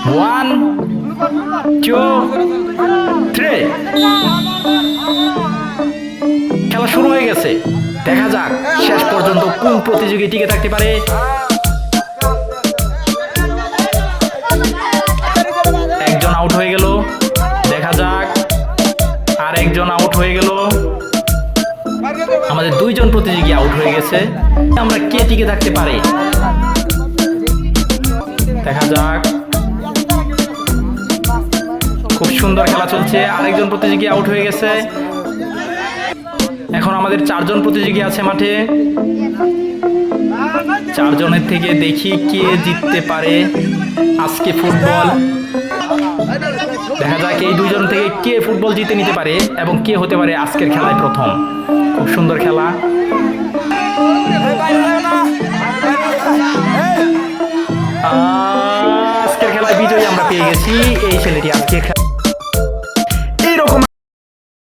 One, two, three. খেলা শুরু হয়ে গেছে। দেখা যাক শেষ পর্যন্ত কোন প্রতিযোগী টিকে থাকতে পারে। একজন আউট হয়ে গেল। দেখা যাক আর একজন আউট হয়ে গেল। আমাদের দুইজন প্রতিযোগী আউট হয়ে গেছে। আমরা কে টিকে থাকতে পারে দেখা যাক। খুব সুন্দর খেলা চলছে। আরেকজন প্রতিযোগী আউট হয়ে গেছে। এখন আমাদের চারজন প্রতিযোগী আছে মাঠে। চারজনের থেকে দেখি কে জিততে পারে আজকে ফুটবল। দেখা যাক এই দুইজন থেকে কে ফুটবল জিতে নিতে পারে এবং কে হতে পারে আজকের খেলায় প্রথম। খুব সুন্দর খেলা। আজকের খেলায় বিজয়ী আমরা পেয়ে গেছি। এই ছেলেটি আজকে